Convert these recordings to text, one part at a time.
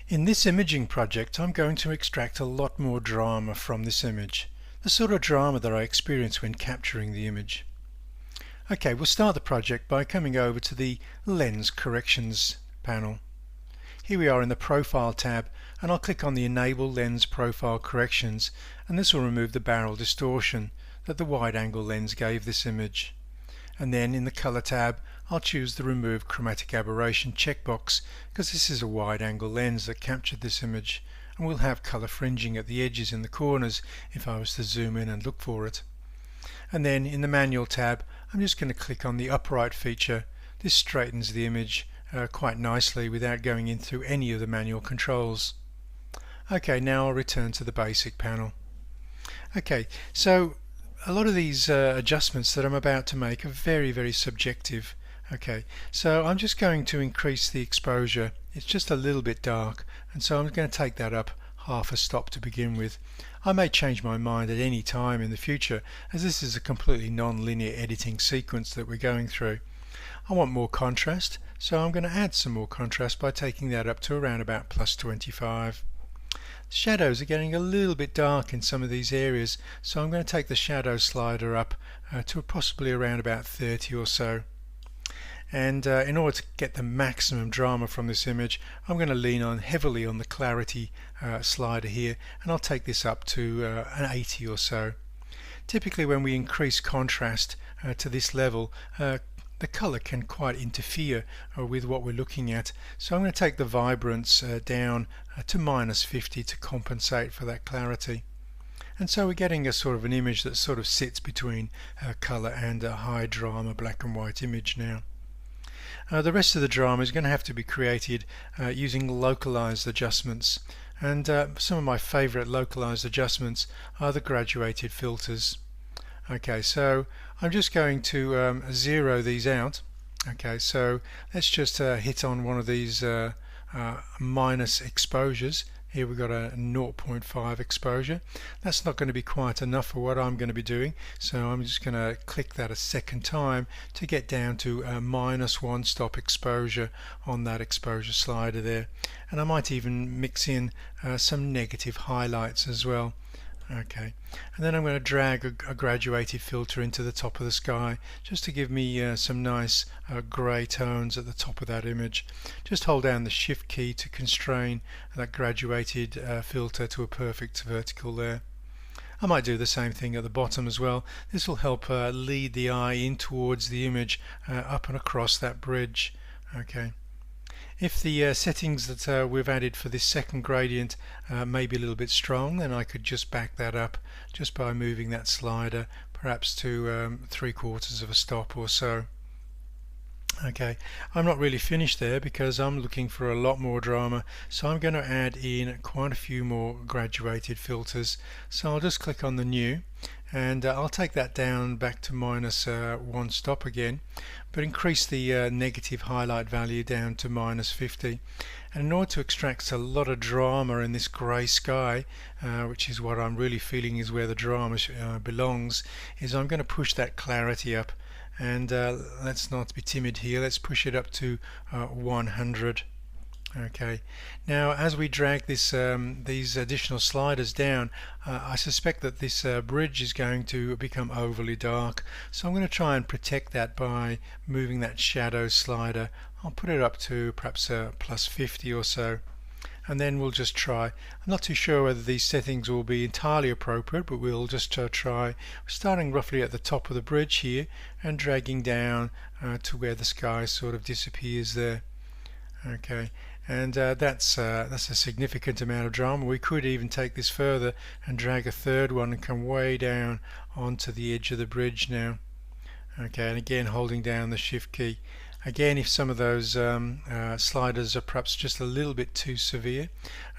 In this imaging project, I'm going to extract a lot more drama from this image, the sort of drama that I experience when capturing the image. Okay, we'll start the project by coming over to the Lens Corrections panel. Here we are in the Profile tab, and I'll click on the Enable Lens Profile Corrections, and this will remove the barrel distortion that the wide-angle lens gave this image. And then in the Color tab, I'll choose the Remove Chromatic Aberration checkbox because this is a wide-angle lens that captured this image, and we'll have color fringing at the edges in the corners if I was to zoom in and look for it. And then in the Manual tab, I'm just going to click on the Upright feature. This straightens the image quite nicely without going in through any of the manual controls. Okay, now I'll return to the Basic panel. Okay, so a lot of these adjustments that I'm about to make are very subjective. Okay, so I'm just going to increase the exposure. It's just a little bit dark, and so I'm going to take that up half a stop to begin with. I may change my mind at any time in the future, as this is a completely non-linear editing sequence that we're going through. I want more contrast, so I'm going to add some more contrast by taking that up to around about +25. Shadows are getting a little bit dark in some of these areas, so I'm going to take the shadow slider up to possibly around about 30 or so. And in order to get the maximum drama from this image, I'm going to lean on heavily on the clarity slider here, and I'll take this up to an 80 or so. Typically when we increase contrast to this level, the color can quite interfere with what we're looking at, so I'm going to take the vibrance down to -50 to compensate for that clarity. And so we're getting a sort of an image that sort of sits between color and a high drama black and white image now. The rest of the drama is going to have to be created using localized adjustments, and some of my favorite localized adjustments are the graduated filters. Okay, so I'm just going to zero these out. Okay, so let's just hit on one of these minus exposures. Here we've got a 0.5 exposure. That's not going to be quite enough for what I'm going to be doing, so I'm just going to click that a second time to get down to a -1 stop exposure on that exposure slider there. And I might even mix in some negative highlights as well. Okay, and then I'm going to drag a graduated filter into the top of the sky just to give me some nice grey tones at the top of that image. Just hold down the Shift key to constrain that graduated filter to a perfect vertical there. I might do the same thing at the bottom as well. This will help lead the eye in towards the image up and across that bridge. Okay. If the settings that we've added for this second gradient may be a little bit strong, then I could just back that up just by moving that slider perhaps to 3/4 of a stop or so. Okay, I'm not really finished there because I'm looking for a lot more drama, so I'm going to add in quite a few more graduated filters. So I'll just click on the new, and I'll take that down back to -1 stop again, but increase the negative highlight value down to -50. And in order to extract a lot of drama in this grey sky, which is what I'm really feeling is where the drama belongs, is I'm going to push that clarity up. And let's not be timid here, let's push it up to 100. Okay, now as we drag this these additional sliders down, I suspect that this bridge is going to become overly dark, so I'm going to try and protect that by moving that shadow slider. I'll put it up to perhaps +50 or so, and then we'll just try. I'm not too sure whether these settings will be entirely appropriate, but we'll just try, starting roughly at the top of the bridge here and dragging down to where the sky sort of disappears there. Okay, and that's a significant amount of drama. We could even take this further and drag a third one and come way down onto the edge of the bridge now. Okay, and again holding down the Shift key. Again, if some of those sliders are perhaps just a little bit too severe,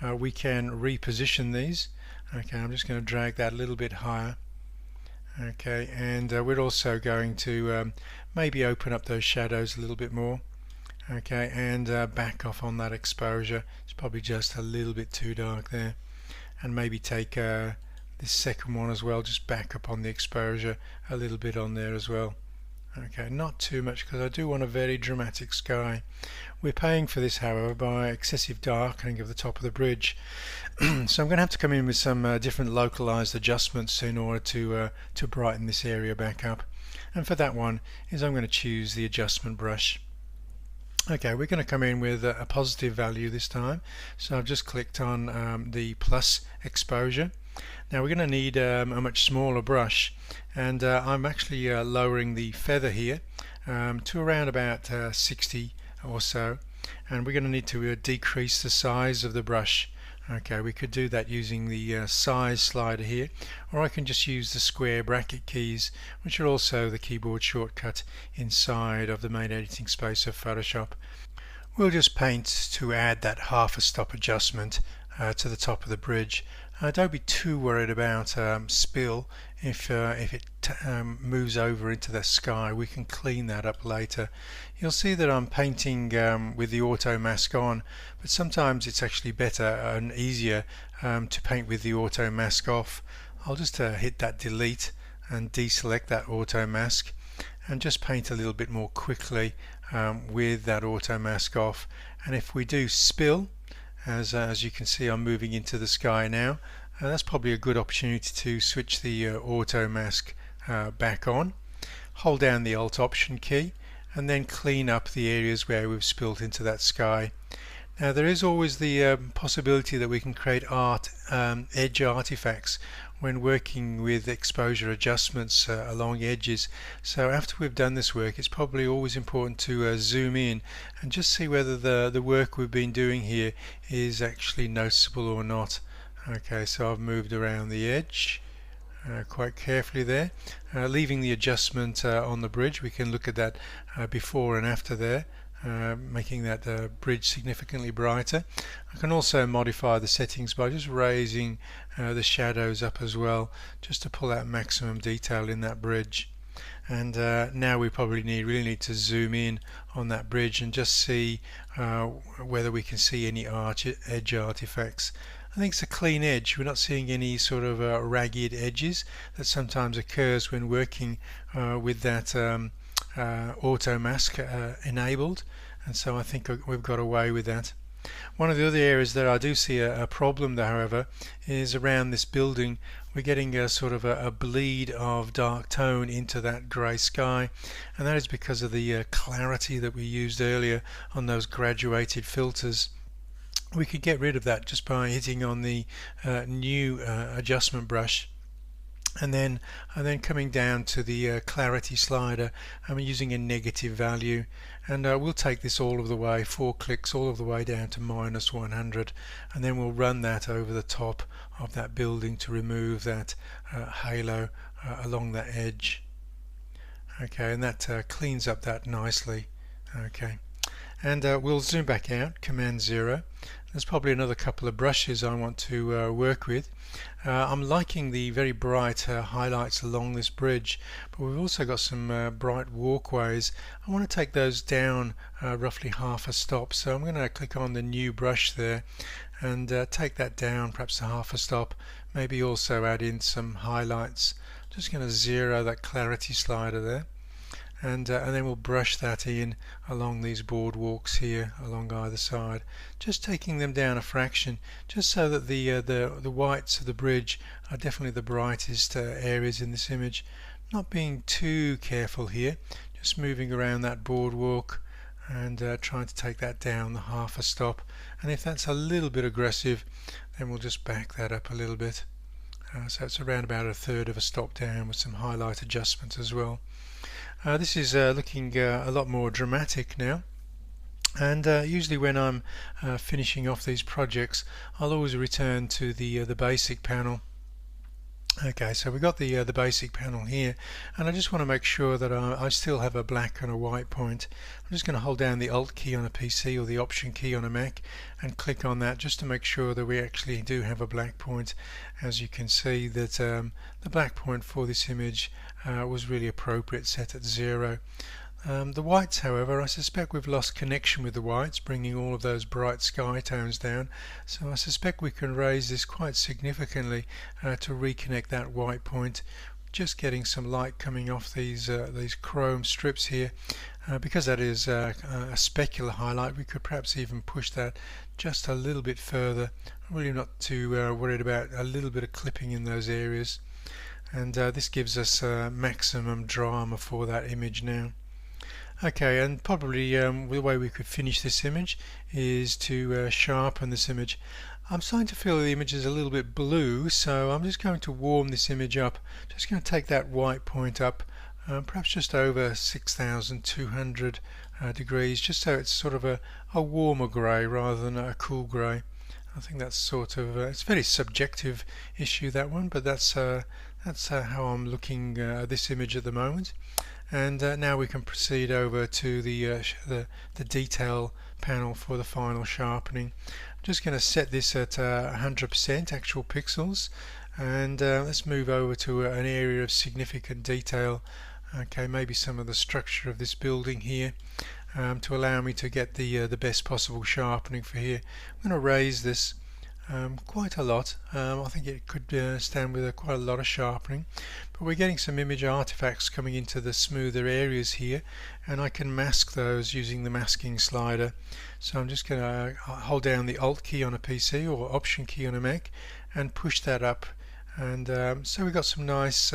we can reposition these. Okay, I'm just going to drag that a little bit higher. Okay, and we're also going to maybe open up those shadows a little bit more. Okay, and back off on that exposure. It's probably just a little bit too dark there. And maybe take this second one as well, just back up on the exposure a little bit on there as well. Okay, not too much because I do want a very dramatic sky. We're paying for this, however, by excessive darkening of the top of the bridge. So I'm going to have to come in with some different localized adjustments in order to brighten this area back up. And for that one is I'm going to choose the adjustment brush. Okay, we're going to come in with a positive value this time. So I've just clicked on the plus exposure. Now we're going to need a much smaller brush, and I'm actually lowering the feather here to around about 60 or so, and we're going to need to decrease the size of the brush. Okay, we could do that using the size slider here, or I can just use the square bracket keys, which are also the keyboard shortcut inside of the main editing space of Photoshop. We'll just paint to add that half a stop adjustment to the top of the bridge. Don't be too worried about spill if it moves over into the sky. We can clean that up later. You'll see that I'm painting with the auto mask on, but sometimes it's actually better and easier to paint with the auto mask off. I'll just hit that delete and deselect that auto mask and just paint a little bit more quickly with that auto mask off. And if we do spill, as you can see, I'm moving into the sky now. That's probably a good opportunity to switch the auto mask back on. Hold down the Alt Option key and then clean up the areas where we've spilled into that sky. Now there is always the possibility that we can create edge artifacts when working with exposure adjustments along edges. So after we've done this work, it's probably always important to zoom in and just see whether the work we've been doing here is actually noticeable or not. Okay, so I've moved around the edge quite carefully there, leaving the adjustment on the bridge. We can look at that before and after there. Making that bridge significantly brighter. I can also modify the settings by just raising the shadows up as well, just to pull out maximum detail in that bridge. And now we probably really need to zoom in on that bridge and just see whether we can see any edge artifacts. I think it's a clean edge. We're not seeing any sort of ragged edges that sometimes occurs when working with that auto mask enabled, and so I think we've got away with that. One of the other areas that I do see a problem though, however, is around this building. We're getting a sort of a bleed of dark tone into that grey sky, and that is because of the clarity that we used earlier on those graduated filters. We could get rid of that just by hitting on the new adjustment brush. And then coming down to the clarity slider, I'm using a negative value, and we'll take this all of the way, 4 clicks all of the way down to -100, and then we'll run that over the top of that building to remove that halo along that edge. Okay, and that cleans up that nicely. Okay, and we'll zoom back out, Command 0. There's probably another couple of brushes I want to work with. I'm liking the very bright highlights along this bridge, but we've also got some bright walkways. I want to take those down roughly half a stop, so I'm going to click on the new brush there and take that down perhaps a half a stop, maybe also add in some highlights. Just going to zero that clarity slider there. And then we'll brush that in along these boardwalks here along either side, just taking them down a fraction, just so that the whites of the bridge are definitely the brightest areas in this image. Not being too careful here, just moving around that boardwalk and trying to take that down the half a stop. And if that's a little bit aggressive, then we'll just back that up a little bit. So it's around about 1/3 of a stop down with some highlight adjustments as well. This is looking a lot more dramatic now, and usually when I'm finishing off these projects, I'll always return to the basic panel. Okay, so we've got the basic panel here, and I just want to make sure that I still have a black and a white point. I'm just going to hold down the Alt key on a PC or the Option key on a Mac and click on that just to make sure that we actually do have a black point. As you can see that the black point for this image was really appropriate, set at 0. The whites, however, I suspect we've lost connection with the whites, bringing all of those bright sky tones down, so I suspect we can raise this quite significantly to reconnect that white point. just getting some light coming off these chrome strips here. Because that is a specular highlight, we could perhaps even push that just a little bit further. I'm really not too worried about a little bit of clipping in those areas, and this gives us maximum drama for that image now. Okay, and probably the way we could finish this image is to sharpen this image. I'm starting to feel the image is a little bit blue, so I'm just going to warm this image up. Just going to take that white point up, perhaps just over 6,200 degrees, just so it's sort of a warmer grey rather than a cool grey. I think that's sort of it's a very subjective issue, that one, but that's how I'm looking at this image at the moment. And now we can proceed over to the detail panel for the final sharpening. I'm just going to set this at 100% actual pixels, and let's move over to an area of significant detail. Okay, maybe some of the structure of this building here, to allow me to get the best possible sharpening for here. I'm going to raise this quite a lot. I think it could stand with quite a lot of sharpening, but we're getting some image artifacts coming into the smoother areas here, and I can mask those using the masking slider. So I'm just going to hold down the Alt key on a PC or Option key on a Mac and push that up, and so we've got some nice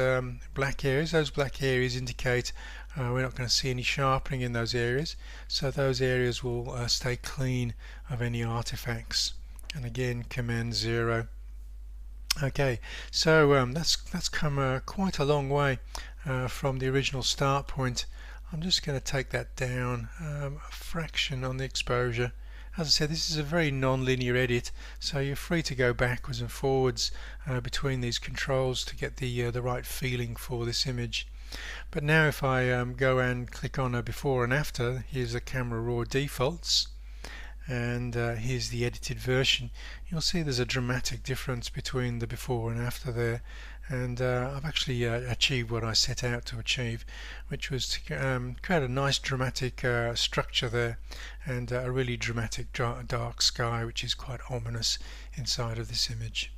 black areas. Those black areas indicate we're not going to see any sharpening in those areas, so those areas will stay clean of any artifacts. And again, Command 0. Okay, so that's come quite a long way from the original start point. I'm just going to take that down a fraction on the exposure. As I said, this is a very non-linear edit, so you're free to go backwards and forwards between these controls to get the right feeling for this image. But now if I go and click on a before and after, here's the Camera Raw defaults, and here's the edited version. You'll see there's a dramatic difference between the before and after there, and I've actually achieved what I set out to achieve, which was to create a nice dramatic structure there, and a really dramatic dark sky, which is quite ominous inside of this image.